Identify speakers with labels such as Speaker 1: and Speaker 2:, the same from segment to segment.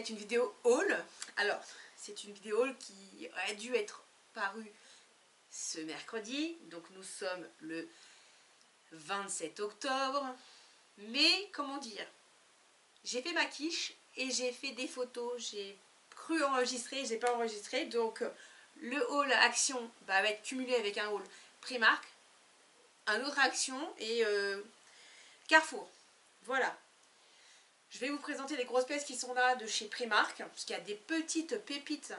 Speaker 1: être une vidéo haul. Alors, c'est une vidéo haul qui aurait dû être parue ce mercredi. Donc nous sommes le 27 octobre. Mais, comment dire, j'ai fait ma quiche et j'ai fait des photos. J'ai cru enregistrer, j'ai pas enregistré. Donc le haul Action va être cumulé avec un haul Primark, un autre Action et Carrefour. Voilà. Je vais vous présenter les grosses pièces qui sont là de chez Primark, parce qu'il y a des petites pépites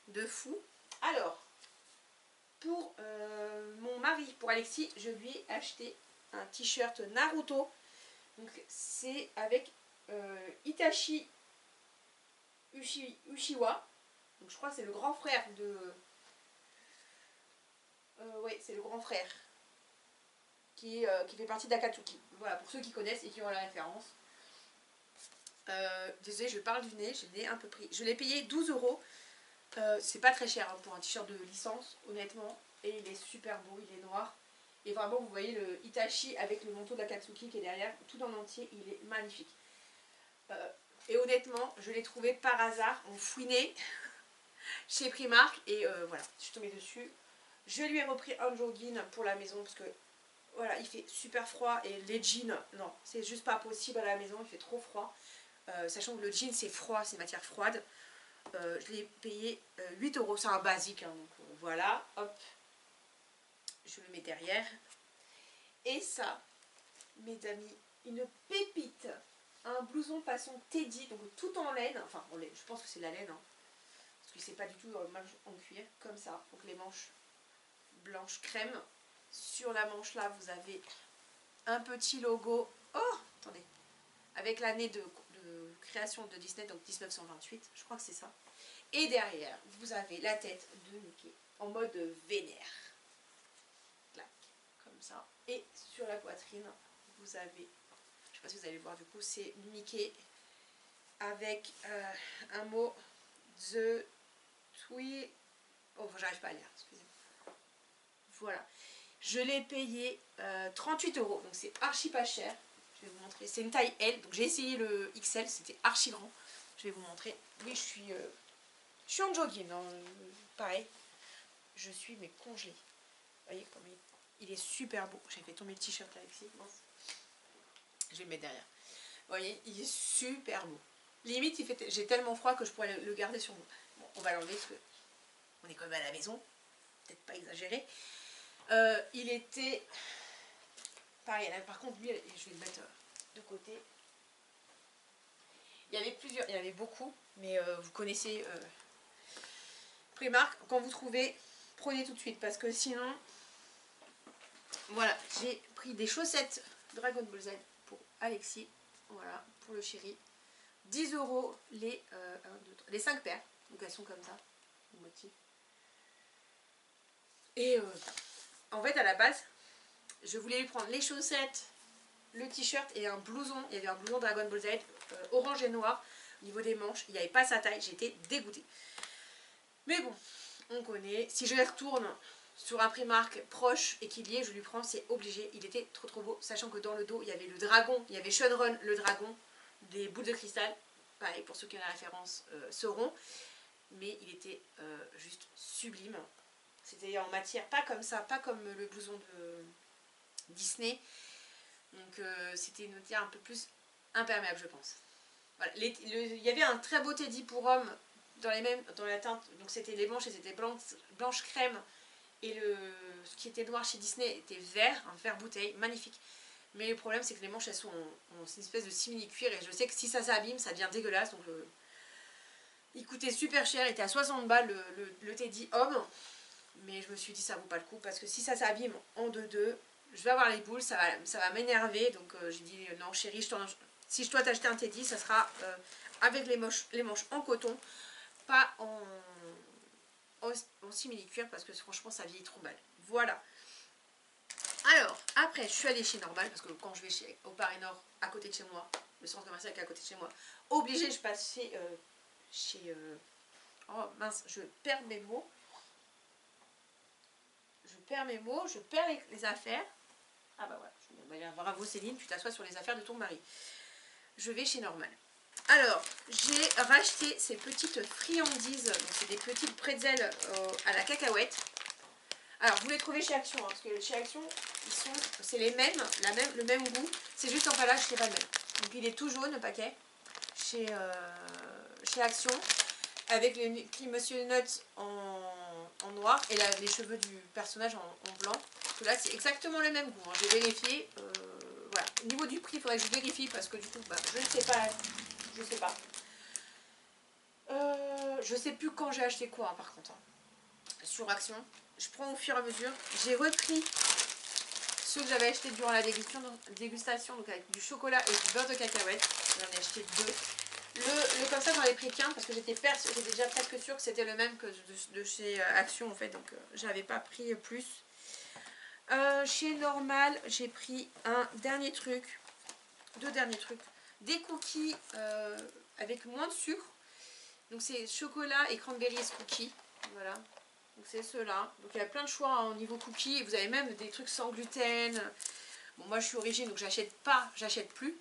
Speaker 1: de fou. Alors, pour mon mari, pour Alexis, je lui ai acheté un t-shirt Naruto. Donc c'est avec Itachi Uchiwa. Donc je crois que c'est le grand frère de... oui, c'est le grand frère qui fait partie d'Akatsuki. Voilà, pour ceux qui connaissent et qui ont la référence. Désolée, je parle du nez, j'ai le nez un peu pris. Je l'ai payé 12 €. C'est pas très cher hein, pour un t-shirt de licence, honnêtement. Et il est super beau, il est noir. Et vraiment, vous voyez le Itachi avec le manteau d'Akatsuki qui est derrière, tout en entier, il est magnifique. Et honnêtement, je l'ai trouvé par hasard, en fouiné, chez Primark. Et voilà, je suis tombée dessus. Je lui ai repris un jogging pour la maison parce que voilà, il fait super froid. Et les jeans, non, c'est juste pas possible à la maison, il fait trop froid. Sachant que le jean c'est froid, c'est matière froide. Je l'ai payé 8 €, c'est un basique hein, donc voilà, hop, je le mets derrière. Et ça, mes amis, une pépite, un blouson façon Teddy, donc tout en laine, enfin en laine, je pense que c'est la laine, hein, parce que c'est pas du tout en cuir, comme ça, donc les manches blanches crème. Sur la manche là, vous avez un petit logo, oh, attendez, avec l'année de création de Disney, donc 1928, je crois que c'est ça. Et derrière, vous avez la tête de Mickey en mode vénère. Clac, comme ça. Et sur la poitrine, vous avez, je ne sais pas si vous allez le voir du coup, c'est Mickey avec un mot The Twi... Oh, j'arrive pas à lire, excusez-moi. Voilà. Je l'ai payé 38 €, donc c'est archi pas cher. Je vais vous montrer. C'est une taille L, donc j'ai essayé le XL, c'était archi grand. Je vais vous montrer. Oui, je suis en jogging, hein, pareil. Je suis mais congelée. Vous voyez comme il est super beau. J'ai fait tomber le t-shirt là ici. Je vais le mettre derrière. Vous voyez, il est super beau. Limite, j'ai tellement froid que je pourrais le garder sur moi. Bon, on va l'enlever parce que on est quand même à la maison. Peut-être pas exagéré. Il était pareil. Là, par contre, lui, je vais le mettre de côté. Il y avait plusieurs, il y en avait beaucoup, mais vous connaissez Primark. Quand vous trouvez, prenez tout de suite parce que sinon, voilà, j'ai pris des chaussettes Dragon Ball Z pour Alexis, voilà, pour le chéri. 10 € les 5 paires, donc elles sont comme ça, le motif. Et en fait, à la base, je voulais lui prendre les chaussettes, le t-shirt et un blouson. Il y avait un blouson Dragon Ball Z orange et noir. Au niveau des manches, il n'y avait pas sa taille, j'étais dégoûtée. Mais bon, on connaît. Si je les retourne sur un Primark proche et qu'il y est, je lui prends, c'est obligé. Il était trop beau, sachant que dans le dos, il y avait le dragon, il y avait Shenron, le dragon, des boules de cristal. Pareil, pour ceux qui ont la référence sauront. Mais il était juste sublime. C'était en matière, pas comme ça, pas comme le blouson de Disney. Donc c'était une matière un peu plus imperméable, je pense. Voilà. Il y avait un très beau teddy pour homme dans la teinte, donc c'était les manches, elles étaient blanche crème, et ce qui était noir chez Disney était vert, un vert bouteille, magnifique. Mais le problème c'est que les manches elles sont c'est une espèce de simili cuir, et je sais que si ça s'abîme, ça devient dégueulasse. Donc il coûtait super cher, il était à 60 balles le teddy homme, mais je me suis dit ça vaut pas le coup, parce que si ça s'abîme en 2-2, je vais avoir les boules, ça va m'énerver. Donc j'ai dit non chérie, si je dois t'acheter un teddy, ça sera avec les manches en coton, pas en simili-cuir, parce que franchement ça vieillit trop mal. Voilà. Alors, après je suis allée chez Normal, parce que quand je vais au Paris Nord, à côté de chez moi, le centre commercial qui est à côté de chez moi, obligé je passe chez oh mince, je perds mes mots. Je perds les affaires. Ah bah voilà, bravo Céline, tu t'assois sur les affaires de ton mari. Je vais chez Normal. Alors, j'ai racheté ces petites friandises. Donc, c'est des petites pretzels à la cacahuète. Alors, vous les trouvez chez Action, hein, parce que chez Action, c'est les mêmes, le même goût. C'est juste l'emballage qui n'est pas le même. Donc, il est tout jaune, le paquet, chez Action, avec l'écrit Monsieur Nuts en noir et les cheveux du personnage en blanc. Parce que là, c'est exactement le même goût. Hein. J'ai vérifié. Voilà. Au niveau du prix, il faudrait que je vérifie parce que du coup, bah, je ne sais pas. Je sais pas. Je sais plus quand j'ai acheté quoi, hein, par contre. Hein. Sur Action. Je prends au fur et à mesure. J'ai repris ceux que j'avais achetés durant la dégustation, donc avec du chocolat et du beurre de cacahuète. J'en ai acheté deux. Le comme ça, j'en ai pris qu'un parce que j'étais déjà presque sûre que c'était le même que de chez Action en fait, donc j'avais pas pris plus. Chez Normal, j'ai pris deux derniers trucs. Des cookies avec moins de sucre. Donc c'est chocolat et cranberries cookies. Voilà. Donc c'est ceux-là. Donc il y a plein de choix hein, au niveau cookies. Vous avez même des trucs sans gluten. Bon moi je suis origine donc j'achète plus.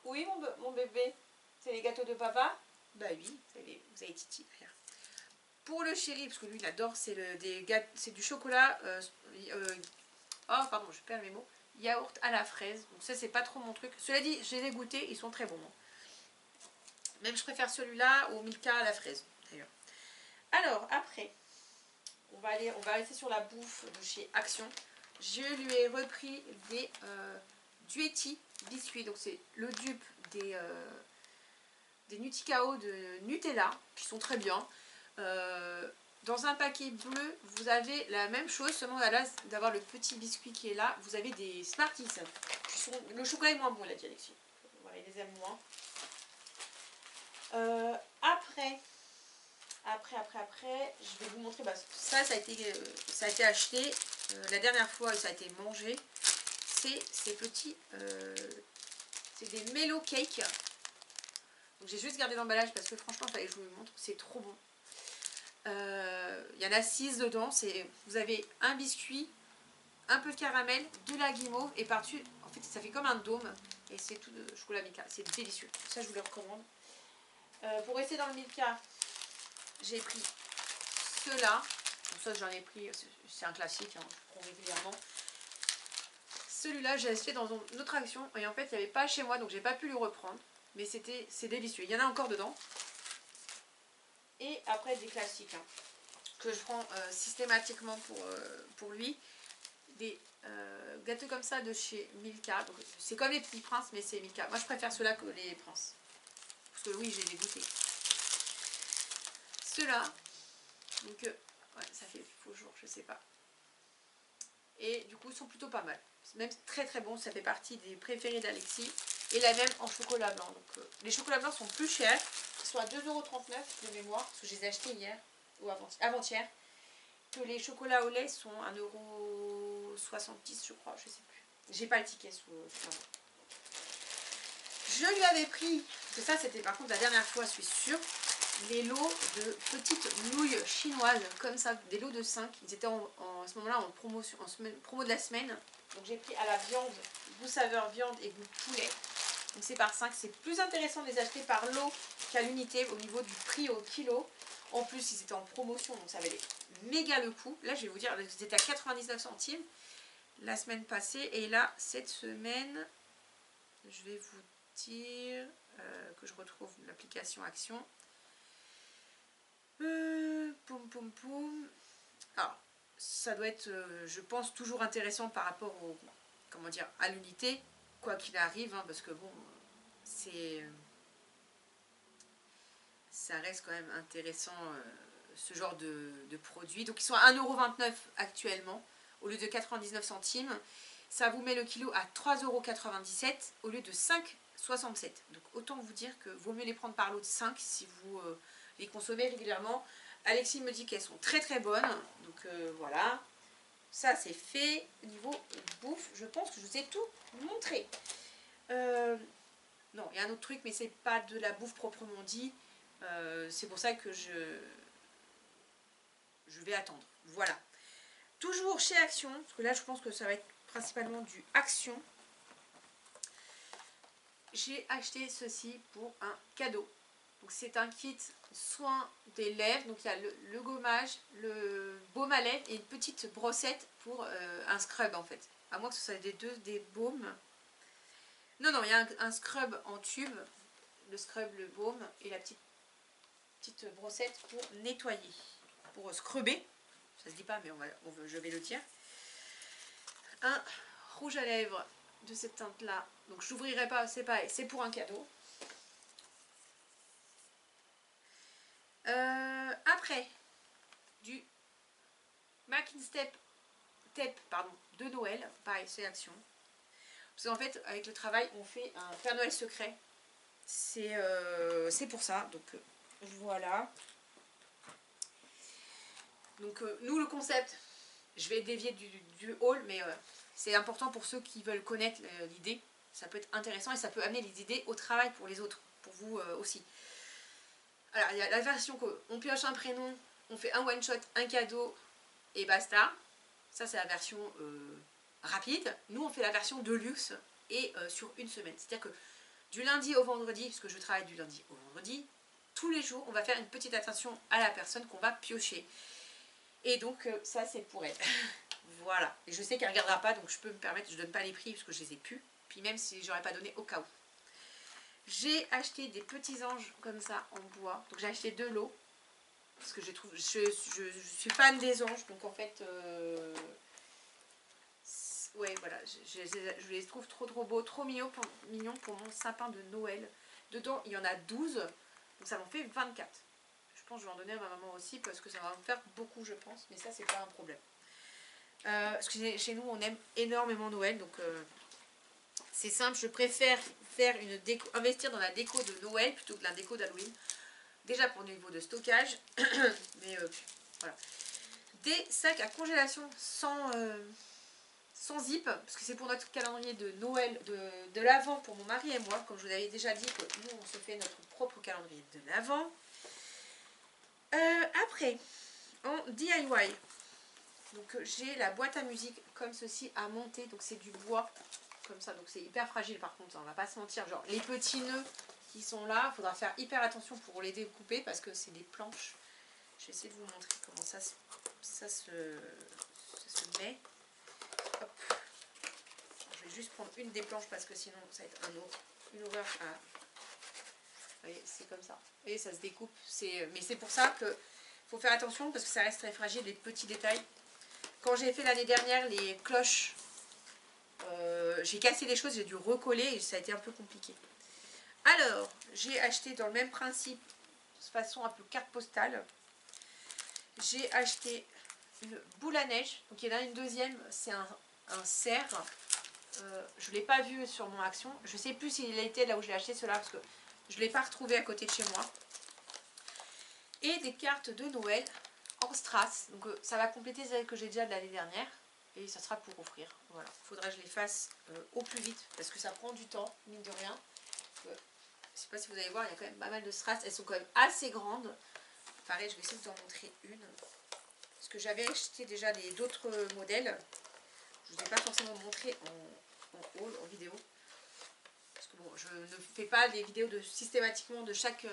Speaker 1: Oui mon bébé. C'est les gâteaux de papa? Bah oui, vous avez Titi derrière. Pour le chéri, parce que lui il adore, c'est du chocolat. Oh pardon, je perds mes mots. Yaourt à la fraise. Donc ça c'est pas trop mon truc. Cela dit, j'ai les goûtés, ils sont très bons. Même je préfère celui-là au Milka à la fraise d'ailleurs. Alors après, on va rester sur la bouffe de chez Action. Je lui ai repris des Duetti biscuits. Donc c'est le dupe des Nuticao de Nutella qui sont très bien. Dans un paquet bleu, vous avez la même chose, seulement à la d'avoir le petit biscuit qui est là, vous avez des Smarties. Le chocolat est moins bon, il a dit Alexis. Voilà, il les aime moins. Après, je vais vous montrer, bah, ça a été acheté la dernière fois et ça a été mangé. C'est ces petits, c'est des Mellow Cake. Donc j'ai juste gardé l'emballage parce que franchement, il fallait que je vous le montre, c'est trop bon. Il y en a 6 dedans, vous avez un biscuit, un peu de caramel, de la guimauve et par-dessus, en fait ça fait comme un dôme et c'est tout de chocolat Milka, c'est délicieux. Ça je vous le recommande. Pour rester dans le Milka, j'ai pris ceux-là. Donc ça j'en ai pris, c'est un classique, hein, je prends régulièrement. Celui-là j'ai acheté dans une autre Action et en fait il n'y avait pas chez moi donc j'ai pas pu le reprendre. Mais c'est délicieux, il y en a encore dedans. Et après des classiques hein, que je prends systématiquement pour lui. Des gâteaux comme ça de chez Milka. C'est comme les petits princes mais c'est Milka. Moi je préfère ceux-là que les princes. Parce que oui j'ai des goûtés. Ceux-là. Donc ouais, ça fait faux jour, je sais pas. Et du coup ils sont plutôt pas mal. C'est même très très bon, ça fait partie des préférés d'Alexis. Et la même en chocolat blanc. Donc les chocolats blancs sont plus chers. Ils sont à 2,39 € de mémoire. Parce que je les ai achetés hier ou avant-hier. Que les chocolats au lait sont 1,70 € je crois, je sais plus. J'ai pas le ticket sous Je lui avais pris, parce que ça c'était par contre la dernière fois, je suis sûre, les lots de petites nouilles chinoises, comme ça, des lots de 5. Ils étaient à ce moment-là en promotion, promo de la semaine. Donc j'ai pris à la viande, goût saveur viande et goût poulet. Donc c'est par 5. C'est plus intéressant de les acheter par lot qu'à l'unité au niveau du prix au kilo. En plus, ils étaient en promotion, donc ça valait méga le coup. Là, je vais vous dire, ils étaient à 99 centimes la semaine passée. Et là, cette semaine, je vais vous dire que je retrouve l'application Action. Poum poum poum. Alors, ça doit être, je pense, toujours intéressant par rapport au, comment dire, à l'unité, quoi qu'il arrive, hein, parce que bon, ça reste quand même intéressant ce genre de produit. Donc ils sont à 1,29 € actuellement au lieu de 99 centimes. Ça vous met le kilo à 3,97 € au lieu de 5,67 €. Donc autant vous dire que vaut mieux les prendre par lot de 5 si vous les consommez régulièrement. Alexis me dit qu'elles sont très très bonnes. Donc voilà. Ça c'est fait. Au niveau bouffe, je pense que je vous ai tout montré. Non, il y a un autre truc, mais c'est pas de la bouffe proprement dit. C'est pour ça que je vais attendre. Voilà. Toujours chez Action, parce que là je pense que ça va être principalement du Action. j'ai acheté ceci pour un cadeau. Donc c'est un kit soin des lèvres. Donc il y a le gommage, le baume à lèvres et une petite brossette pour un scrub en fait. À moins que ce soit des baumes. Non, non, il y a un scrub en tube. Le scrub, le baume et la petite brossette pour nettoyer. Pour scrubber. Ça se dit pas mais je vais le dire. Un rouge à lèvres de cette teinte là. Donc je n'ouvrirai pas, c'est pareil, c'est pour un cadeau. Après, du Mac in Step de Noël, pareil, c'est action. Parce qu'en fait, avec le travail, on fait un Père Noël secret. C'est pour ça, donc voilà. Donc nous, le concept, je vais dévier du haul, mais c'est important pour ceux qui veulent connaître l'idée. Ça peut être intéressant et ça peut amener les idées au travail pour les autres, pour vous aussi. Alors, il y a la version qu'on pioche un prénom, on fait un one-shot, un cadeau et basta. Ça, c'est la version rapide. Nous, on fait la version de luxe et sur une semaine. C'est-à-dire que du lundi au vendredi, puisque je travaille du lundi au vendredi, tous les jours, on va faire une petite attention à la personne qu'on va piocher. Et donc, ça, c'est pour elle. Voilà. Et je sais qu'elle ne regardera pas, donc je peux me permettre, je ne donne pas les prix, parce que je les ai plus. Puis même si je n'aurais pas donné au cas où. J'ai acheté des petits anges comme ça en bois. Donc j'ai acheté 2 lots. Parce que je suis fan des anges. Donc en fait, ouais voilà, je les trouve trop beaux, trop mignons pour mon sapin de Noël. Dedans il y en a 12. Donc ça m'en fait 24. Je pense que je vais en donner à ma maman aussi parce que ça va me faire beaucoup je pense. Mais ça c'est pas un problème. Parce que chez nous on aime énormément Noël. Donc c'est simple, je préfère faire une déco, investir dans la déco de Noël plutôt que la déco d'Halloween. Déjà pour le niveau de stockage, mais voilà. Des sacs à congélation sans zip, parce que c'est pour notre calendrier de Noël, de l'Avent pour mon mari et moi. Comme je vous avais déjà dit que nous on se fait notre propre calendrier de l'Avent. Après, en DIY, donc j'ai la boîte à musique comme ceci à monter, donc c'est du bois. Comme ça, donc c'est hyper fragile par contre, on va pas se mentir, genre les petits nœuds qui sont là, il faudra faire hyper attention pour les découper parce que c'est des planches. Je vais essayer de vous montrer comment ça se met. Hop. Je vais juste prendre une des planches parce que sinon ça va être une horreur à... Vous voyez, c'est comme ça. Et ça se découpe, mais c'est pour ça que faut faire attention parce que ça reste très fragile, les petits détails. Quand j'ai fait l'année dernière les cloches, j'ai cassé des choses, j'ai dû recoller et ça a été un peu compliqué. Alors, j'ai acheté dans le même principe, de façon un peu carte postale, j'ai acheté une boule à neige. Donc il y en a une deuxième, c'est un cerf. Je ne l'ai pas vu sur mon action. Je ne sais plus s'il a été là où je l'ai acheté cela parce que je ne l'ai pas retrouvé à côté de chez moi. Et des cartes de Noël en strass. Donc ça va compléter celles que j'ai déjà de l'année dernière. Et ça sera pour offrir. Voilà. Il faudra que je les fasse au plus vite parce que ça prend du temps, mine de rien. Je ne sais pas si vous allez voir, il y a quand même pas mal de strass. Elles sont quand même assez grandes. Pareil, je vais essayer de vous en montrer une. Parce que j'avais acheté déjà d'autres modèles. Je ne vous ai pas forcément montré en haul, en vidéo. Parce que bon, je ne fais pas des vidéos systématiquement de chaque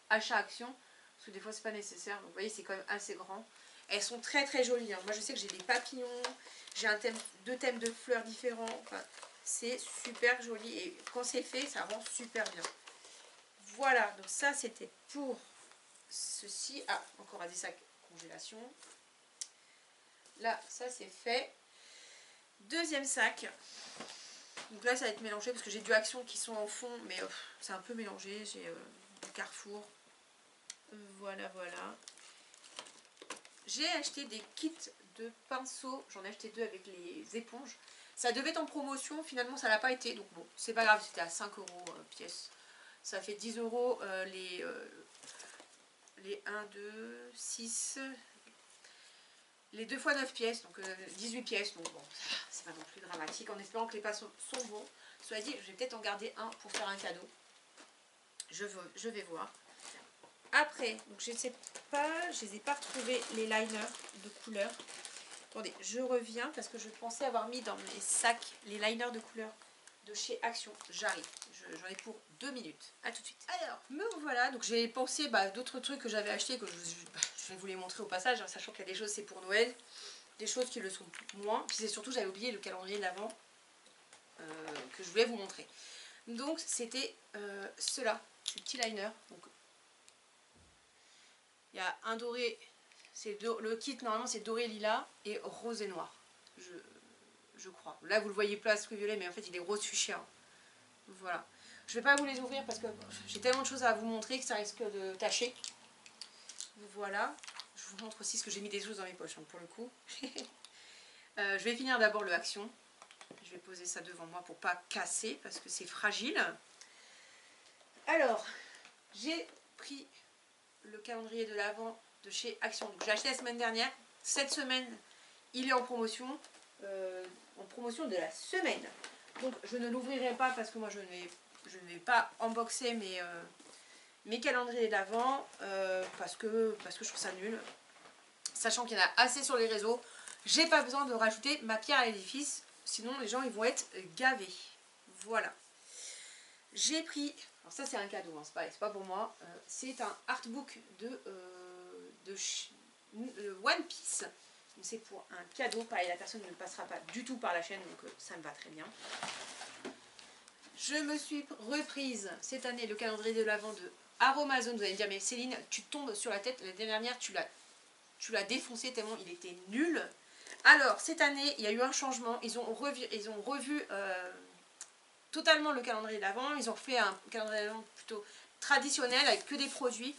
Speaker 1: achat-action. Parce que des fois, c'est pas nécessaire. Donc vous voyez, c'est quand même assez grand. Elles sont très très jolies. Hein. Moi, je sais que j'ai des papillons. J'ai deux thèmes de fleurs différents. Enfin, c'est super joli. Et quand c'est fait, ça rend super bien. Voilà. Donc ça, c'était pour ceci. Ah, encore des sacs congélation. Là, ça c'est fait. Deuxième sac. Donc là, ça va être mélangé parce que j'ai du Action qui sont en fond, mais c'est un peu mélangé. J'ai du Carrefour. Voilà, voilà. J'ai acheté des kits de pinceaux. J'en ai acheté 2 avec les éponges. Ça devait être en promotion. Finalement, ça l'a pas été. Donc bon, c'est pas grave. C'était à 5 € pièce. Ça fait 10 € les 1, 2, 6... Les 2 fois 9 pièces, donc 18 pièces, donc bon, c'est pas non plus dramatique, en espérant que les pinceaux sont bons. Soit dit, je vais peut-être en garder un pour faire un cadeau. Je vais voir. Après, donc je sais pas, je les ai pas retrouvés les liners de couleur. Attendez, je reviens parce que je pensais avoir mis dans mes sacs les liners de couleur de chez Action. J'arrive, j'en ai pour 2 minutes. A tout de suite. Alors, me voilà, donc j'ai pensé d'autres trucs que j'avais achetés que je vais vous les montrer au passage, hein, sachant qu'il y a des choses c'est pour Noël, des choses qui le sont moins. Puis c'est surtout j'avais oublié le calendrier de l'Avent que je voulais vous montrer. Donc c'était ceux-là, ces petits liners. Donc il y a un doré, le kit normalement c'est doré lilas et rose et noir. Je crois. Là vous le voyez presque violet, mais en fait il est rose fuchsia. Voilà. Je vais pas vous les ouvrir parce que j'ai tellement de choses à vous montrer que ça risque de tacher. Voilà. Je vous montre aussi ce que j'ai mis des choses dans mes poches, hein, pour le coup. Je vais finir d'abord le Action. Je vais poser ça devant moi pour pas casser parce que c'est fragile. Alors, j'ai pris le calendrier de l'Avent de chez Action. J'ai acheté la semaine dernière. Cette semaine, il est en promotion de la semaine. Donc je ne l'ouvrirai pas parce que moi je ne vais pas unboxer mes calendriers d'Avent parce que je trouve ça nul. Sachant qu'il y en a assez sur les réseaux, j'ai pas besoin de rajouter ma pierre à l'édifice, sinon les gens ils vont être gavés. Voilà. J'ai pris, alors ça c'est un cadeau, hein, c'est pas pour moi, c'est un artbook de One Piece. C'est pour un cadeau, pareil la personne ne passera pas du tout par la chaîne, donc ça me va très bien. Je me suis reprise cette année le calendrier de l'Avent de Aromazone. Vous allez me dire mais Céline tu tombes sur la tête, l'année dernière tu l'as défoncé tellement il était nul. Alors cette année il y a eu un changement, ils ont revu totalement le calendrier de l'Avent, ils ont fait un calendrier de l'Avent plutôt traditionnel avec que des produits,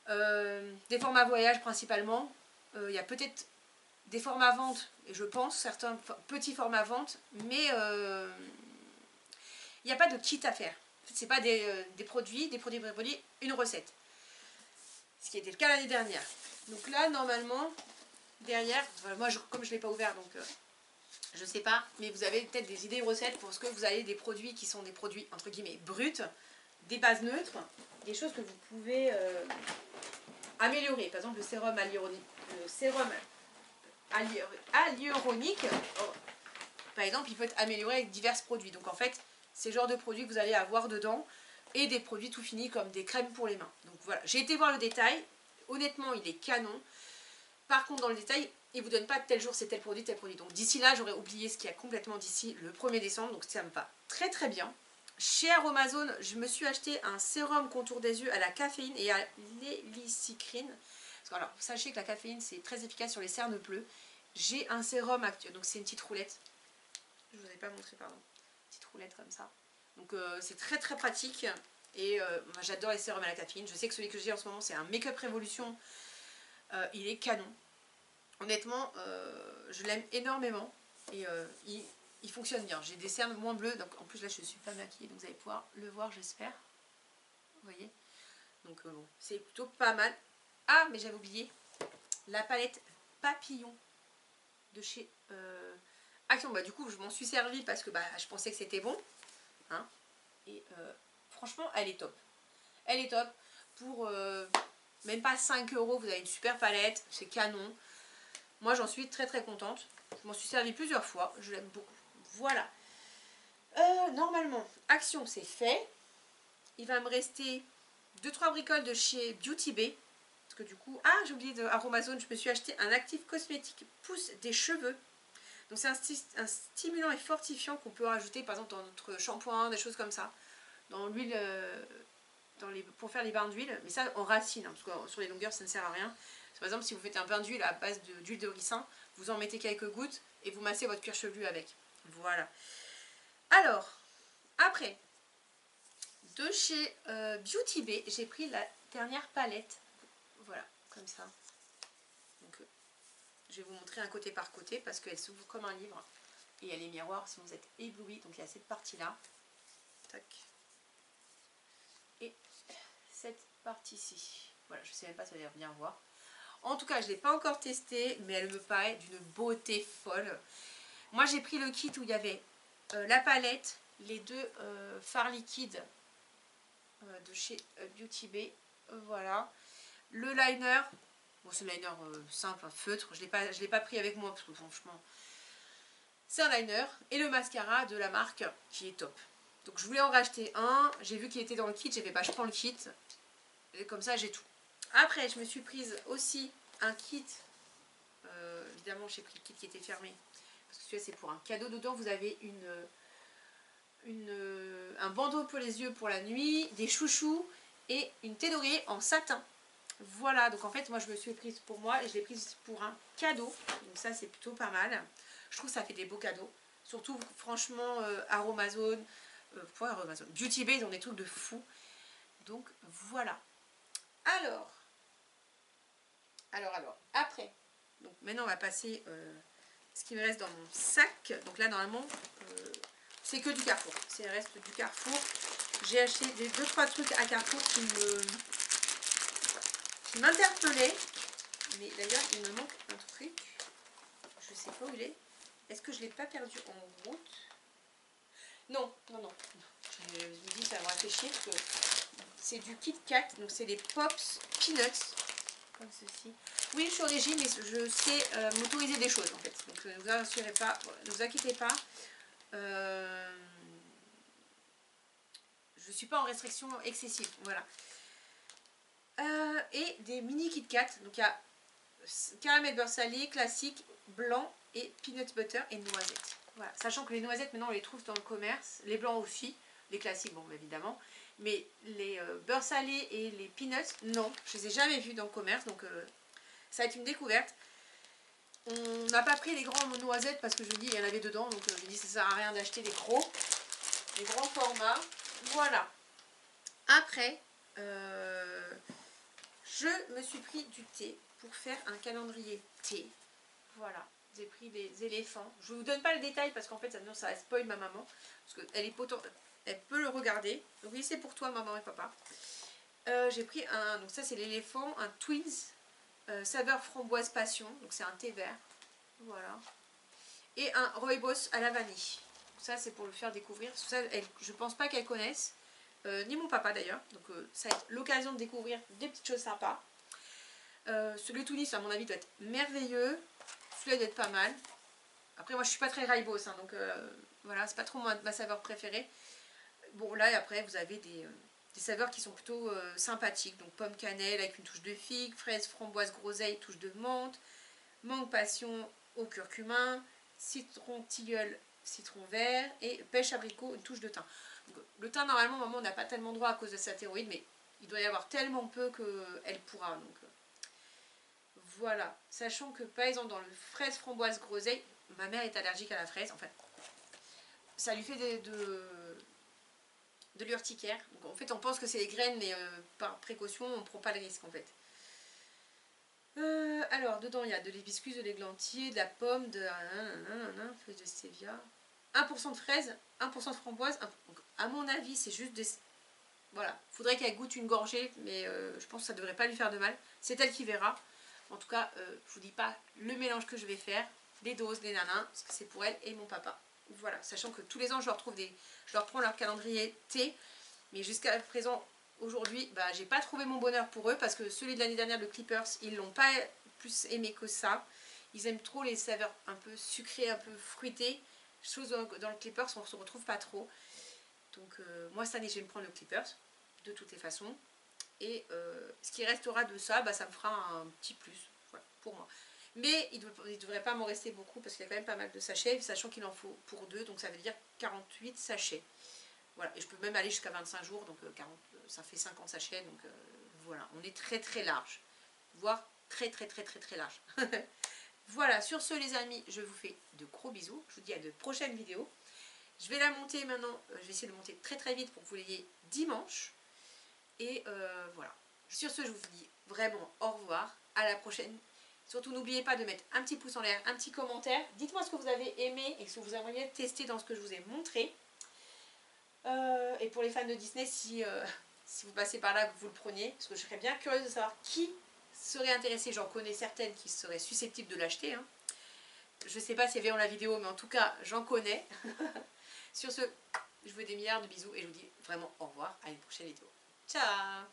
Speaker 1: des formats voyage principalement, il y a peut-être des formats vente, et je pense certains petits formats vente, mais il n'y a pas de kit à faire. En fait, c'est pas des produits, une recette. Ce qui était le cas l'année dernière. Donc là, normalement, derrière, moi comme je ne l'ai pas ouvert, donc je ne sais pas, mais vous avez peut-être des idées de recettes pour ce que vous avez des produits qui sont des produits entre guillemets bruts, des bases neutres, des choses que vous pouvez améliorer. Par exemple, le sérum hyaluronique, par exemple, il peut être amélioré avec divers produits. Donc en fait, c'est le genre de produits que vous allez avoir dedans et des produits tout finis comme des crèmes pour les mains. Donc voilà, j'ai été voir le détail. Honnêtement, il est canon. Par contre, dans le détail, il ne vous donne pas tel jour c'est tel produit, tel produit. Donc d'ici là, j'aurais oublié ce qu'il y a complètement d'ici le 1er décembre. Donc ça me va très très bien. Chez Aromazone, je me suis acheté un sérum contour des yeux à la caféine et à l'hélicycline. Alors, sachez que la caféine, c'est très efficace sur les cernes bleues. J'ai un sérum actuel, donc c'est une petite roulette. Je ne vous avais pas montré, pardon. Une petite roulette comme ça. Donc c'est très très pratique. Et moi j'adore les sérums à la caféine. Je sais que celui que j'ai en ce moment, c'est un Make-up Révolution. Il est canon. Honnêtement, je l'aime énormément. Et il fonctionne bien. J'ai des cernes moins bleues. Donc en plus là, je ne suis pas maquillée. Donc vous allez pouvoir le voir, j'espère. Vous voyez. Donc bon, c'est plutôt pas mal. Ah, mais j'avais oublié la palette Papillon de chez Action. Du coup, je m'en suis servi parce que je pensais que c'était bon. Hein, et franchement, elle est top. Elle est top. Pour même pas 5 €, vous avez une super palette. C'est canon. Moi, j'en suis très très contente. Je m'en suis servi plusieurs fois. Je l'aime beaucoup. Voilà. Normalement, Action, c'est fait. Il va me rester 2-3 bricoles de chez Beauty Bay. Parce que du coup, j'ai oublié de Aromazone, je me suis acheté un actif cosmétique pousse des cheveux. Donc c'est un stimulant et fortifiant qu'on peut rajouter par exemple dans notre shampoing, des choses comme ça. Dans l'huile, pour faire les bains d'huile. Mais ça en racine, hein, parce que sur les longueurs ça ne sert à rien. Par exemple, si vous faites un bain d'huile à base d'huile de ricin, vous en mettez quelques gouttes et vous massez votre cuir chevelu avec. Voilà. Alors, après, de chez Beauty Bay, j'ai pris la dernière palette. Voilà, comme ça. Donc, je vais vous montrer un côté par côté parce qu'elle s'ouvre comme un livre. Et il y a les miroirs si vous êtes ébloui. Donc, il y a cette partie-là. Tac. Et cette partie-ci. Voilà, je ne sais même pas si vous allez bien voir. En tout cas, je ne l'ai pas encore testé, mais elle me paraît d'une beauté folle. Moi, j'ai pris le kit où il y avait la palette, les deux fards liquides de chez Beauty Bay. Voilà. Le liner. Bon, c'est un liner simple, un feutre. Je ne l'ai pas pris avec moi parce que franchement, c'est un liner et le mascara de la marque qui est top. Donc je voulais en racheter un, j'ai vu qu'il était dans le kit, j'ai fait bah je prends le kit, et comme ça j'ai tout. Après je me suis prise aussi un kit, évidemment j'ai pris le kit qui était fermé, parce que celui-là c'est pour un cadeau. Dedans vous avez un bandeau pour les yeux pour la nuit, des chouchous et une thé d'oreiller en satin. Voilà, donc en fait moi je me suis prise pour moi et je l'ai prise pour un cadeau, donc ça c'est plutôt pas mal. Je trouve que ça fait des beaux cadeaux, surtout franchement Aromazone, pas Aromazone, Beauty Bay, ils ont des trucs de fou. Donc voilà. Alors, après, donc maintenant on va passer ce qui me reste dans mon sac. Donc là normalement c'est que du Carrefour, c'est le reste du Carrefour. J'ai acheté des 2-3 trucs à Carrefour qui m'interpellaient. Mais d'ailleurs il me manque un truc, je sais pas où il est. Est-ce que je l'ai pas perdu en route? Non. Je me dis ça va me réfléchir parce que c'est du Kit Kat, donc c'est des Pops Peanuts, comme ceci. Oui, je suis au régime, mais je sais m'autoriser des choses en fait. Donc ne vous assurez pas, ne vous inquiétez pas. Je suis pas en restriction excessive, voilà. Et des mini Kit Kat, donc il y a caramel beurre salé, classique, blanc et peanut butter et noisettes. Voilà. Sachant que les noisettes maintenant on les trouve dans le commerce, les blancs aussi, les classiques bon évidemment, mais les beurre salé et les peanuts non, je les ai jamais vus dans le commerce, donc ça va être une découverte. On n'a pas pris les grands noisettes parce que je dis il y en avait dedans, donc je dis ça sert à rien d'acheter les grands formats. Voilà. Après, je me suis pris du thé pour faire un calendrier thé. Voilà, j'ai pris des éléphants. Je ne vous donne pas le détail parce qu'en fait ça va spoil ma maman. Parce qu'elle est elle peut le regarder. Donc oui, c'est pour toi maman et papa. J'ai pris un, donc ça c'est l'éléphant, un Twins saveur framboise passion. Donc c'est un thé vert. Voilà. Et un rooibos à la vanille. Ça c'est pour le faire découvrir. Ça, je pense pas qu'elle connaisse. Ni mon papa d'ailleurs. Donc ça va être l'occasion de découvrir des petites choses sympas. Le Tunis à mon avis doit être merveilleux. Celui-là doit être pas mal. Après moi je suis pas très rooibos, hein, donc voilà, c'est pas trop ma saveur préférée. Bon là et après vous avez des saveurs qui sont plutôt sympathiques. Donc pomme cannelle avec une touche de figue, fraise framboise groseille, touche de menthe, mangue passion au curcuma, citron tilleul, citron vert et pêche abricot, une touche de thym. Donc, le thym normalement maman n'a pas tellement droit à cause de sa thyroïde, mais il doit y avoir tellement peu qu'elle pourra. Donc voilà, sachant que par exemple dans le fraise framboise groseille, ma mère est allergique à la fraise, enfin ça lui fait de l'urticaire. Donc en fait on pense que c'est les graines, mais par précaution on ne prend pas le risque en fait. Alors dedans il y a de l'hibiscus, de l'églantier, de la pomme, de feuille de stevia, 1% de fraise, 1% de framboise. Donc, à mon avis c'est juste des... Voilà, faudrait qu'elle goûte une gorgée, mais je pense que ça ne devrait pas lui faire de mal. C'est elle qui verra. En tout cas, je vous dis pas le mélange que je vais faire, les doses, les nanins, parce que c'est pour elle et mon papa. Voilà, sachant que tous les ans je leur prends leur calendrier thé, mais jusqu'à présent, aujourd'hui, bah, j'ai pas trouvé mon bonheur pour eux, parce que celui de l'année dernière, le Clippers, ils l'ont pas plus aimé que ça. Ils aiment trop les saveurs un peu sucrées, un peu fruitées. Chose dans le Clippers, on ne se retrouve pas trop. Donc moi cette année, je vais me prendre le Clippers, de toutes les façons. Et ce qui restera de ça, bah, ça me fera un petit plus, voilà, pour moi. Mais il ne devrait pas m'en rester beaucoup parce qu'il y a quand même pas mal de sachets, sachant qu'il en faut pour 2, donc ça veut dire 48 sachets. Voilà, et je peux même aller jusqu'à 25 jours, donc 40, ça fait 50 sachets, donc voilà, on est très très large, voire très large. Voilà, sur ce les amis, je vous fais de gros bisous, je vous dis à de prochaines vidéos. Je vais la monter maintenant, je vais essayer de monter très vite pour que vous l'ayez dimanche. Et voilà. Sur ce, je vous dis vraiment au revoir. À la prochaine. Surtout, n'oubliez pas de mettre un petit pouce en l'air, un petit commentaire. Dites-moi ce que vous avez aimé et ce que vous aimeriez tester dans ce que je vous ai montré. Et pour les fans de Disney, si vous passez par là, que vous le preniez. Parce que je serais bien curieuse de savoir qui serait intéressé. J'en connais certaines qui seraient susceptibles de l'acheter. Hein. Je ne sais pas si elles verront la vidéo, mais en tout cas, j'en connais. Sur ce, je vous fais des milliards de bisous et je vous dis vraiment au revoir à une prochaine vidéo. Ciao!